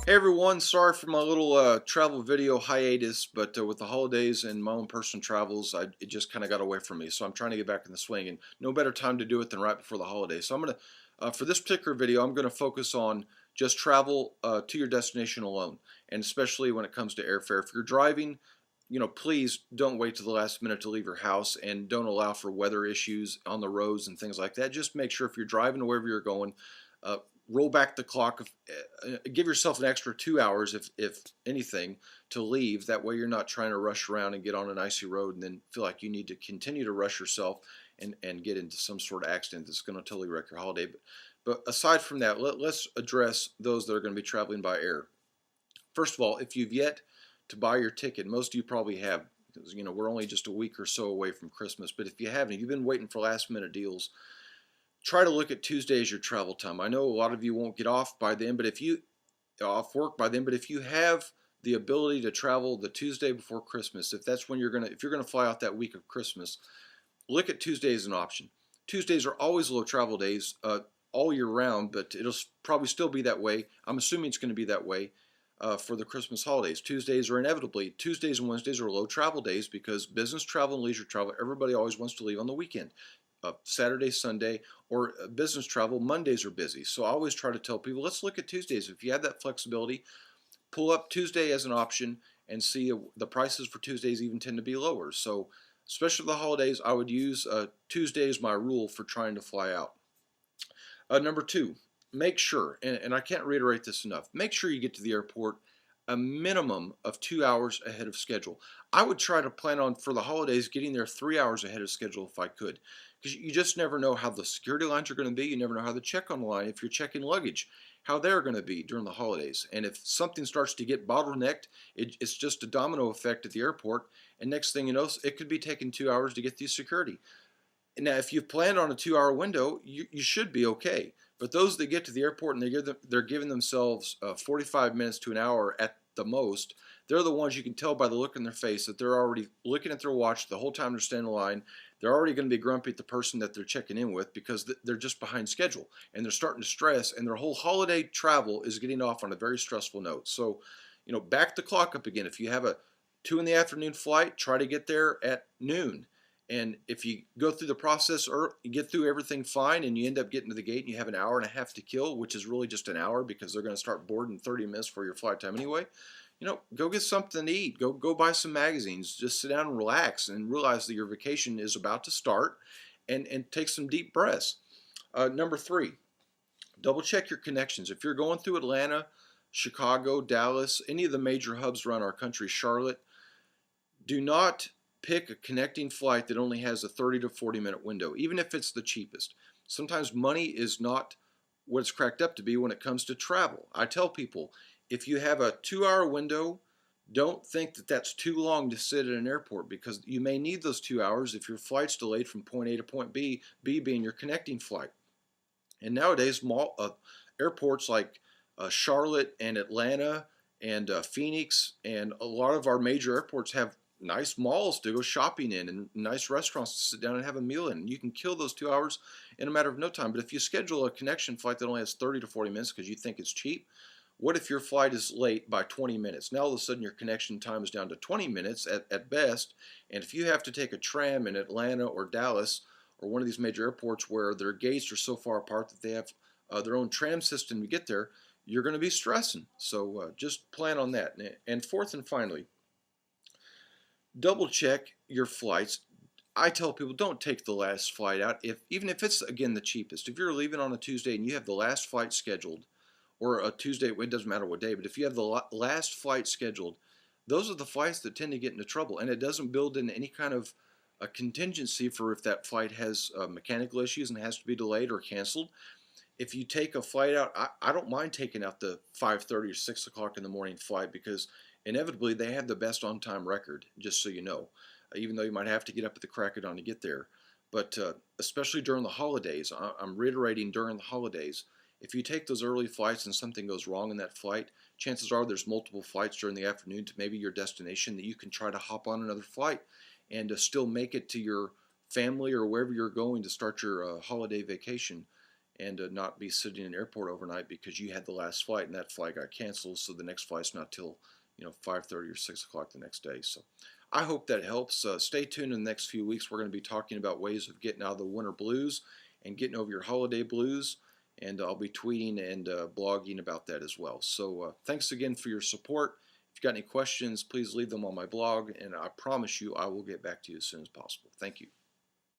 Hey everyone, sorry for my little travel video hiatus, but with the holidays and my own personal travels, it just kind of got away from me. So I'm trying to get back in the swing, and no better time to do it than right before the holidays. So for this particular video, I'm going to focus on just travel to your destination alone, and especially when it comes to airfare. If you're driving, please don't wait to the last minute to leave your house, and don't allow for weather issues on the roads and things like that. Just make sure if you're driving to wherever you're going, uh, roll back the clock give yourself an extra 2 hours if anything to leave. That way you're not trying to rush around and get on an icy road and then feel like you need to continue to rush yourself and get into some sort of accident that's going to totally wreck your holiday. But aside from that, let's address those that are going to be traveling by air. First of all, if you've yet to buy your ticket, most of you probably have, because we're only just a week or so away from Christmas. But if you haven't, if you've been waiting for last minute deals, try to look at Tuesday as your travel time. I know a lot of you won't get off by then, but if you off work by then, but if you have the ability to travel the Tuesday before Christmas, if you're gonna fly out that week of Christmas, look at Tuesday as an option. Tuesdays are always low travel days all year round, but it'll probably still be that way. I'm assuming it's going to be that way for the Christmas holidays. Tuesdays and Wednesdays are low travel days because business travel and leisure travel, everybody always wants to leave on the weekend. Saturday, Sunday, or business travel, Mondays are busy. So I always try to tell people, let's look at Tuesdays. If you have that flexibility, pull up Tuesday as an option and see the prices for Tuesdays even tend to be lower. So especially the holidays, I would use Tuesday as my rule for trying to fly out. Number two, make sure, and I can't reiterate this enough, make sure you get to the airport a minimum of 2 hours ahead of schedule. I would try to plan on, for the holidays, getting there 3 hours ahead of schedule if I could, because you just never know how the security lines are going to be. You never know how the check-on line, if you're checking luggage, how they're going to be during the holidays. And if something starts to get bottlenecked, it's just a domino effect at the airport, and next thing you know, it could be taking 2 hours to get through security. Now, if you've planned on a 2 hour window, you should be okay. But those that get to the airport and they're giving themselves 45 minutes to an hour at the most, they're the ones you can tell by the look in their face that they're already looking at their watch the whole time they're standing in line. They're already going to be grumpy at the person that they're checking in with because they're just behind schedule and they're starting to stress, and their whole holiday travel is getting off on a very stressful note. So, back the clock up again. If you have a 2 in the afternoon flight, try to get there at noon. And if you go through the process or you get through everything fine and you end up getting to the gate and you have an hour and a half to kill, which is really just an hour because they're going to start boarding 30 minutes for your flight time anyway, go get something to eat. Go buy some magazines. Just sit down and relax and realize that your vacation is about to start, and take some deep breaths. Number three, double check your connections. If you're going through Atlanta, Chicago, Dallas, any of the major hubs around our country, Charlotte, do not pick a connecting flight that only has a 30 to 40 minute window, even if it's the cheapest. Sometimes money is not what it's cracked up to be when it comes to travel. I tell people, if you have a 2 hour window, don't think that that's too long to sit at an airport, because you may need those 2 hours if your flight's delayed from point A to point B, B being your connecting flight. And nowadays, airports like Charlotte and Atlanta and Phoenix and a lot of our major airports have nice malls to go shopping in and nice restaurants to sit down and have a meal in. You can kill those 2 hours in a matter of no time. But if you schedule a connection flight that only has 30 to 40 minutes because you think it's cheap, what if your flight is late by 20 minutes? Now all of a sudden your connection time is down to 20 minutes at best. And if you have to take a tram in Atlanta or Dallas or one of these major airports where their gates are so far apart that they have their own tram system to get there, you're going to be stressing. So just plan on that. And fourth and finally, double check your flights. I tell people, don't take the last flight out, even if it's, again, the cheapest. If you're leaving on a Tuesday and you have the last flight scheduled, or a Tuesday, it doesn't matter what day, but if you have the last flight scheduled, those are the flights that tend to get into trouble, and it doesn't build in any kind of a contingency for if that flight has mechanical issues and has to be delayed or canceled. If you take a flight out, I don't mind taking out the 5:30 or 6 o'clock in the morning flight, because inevitably they have the best on-time record, just so you know, even though you might have to get up at the crack of dawn to get there. But especially during the holidays, I'm reiterating, during the holidays, if you take those early flights and something goes wrong in that flight, chances are there's multiple flights during the afternoon to maybe your destination that you can try to hop on another flight and still make it to your family or wherever you're going to start your holiday vacation and not be sitting in an airport overnight because you had the last flight and that flight got canceled, so the next flight's not till 5:30 or 6 o'clock the next day. So I hope that helps. Stay tuned in the next few weeks. We're going to be talking about ways of getting out of the winter blues and getting over your holiday blues, and I'll be tweeting and blogging about that as well. So thanks again for your support. If you've got any questions, please leave them on my blog, and I promise you I will get back to you as soon as possible. Thank you.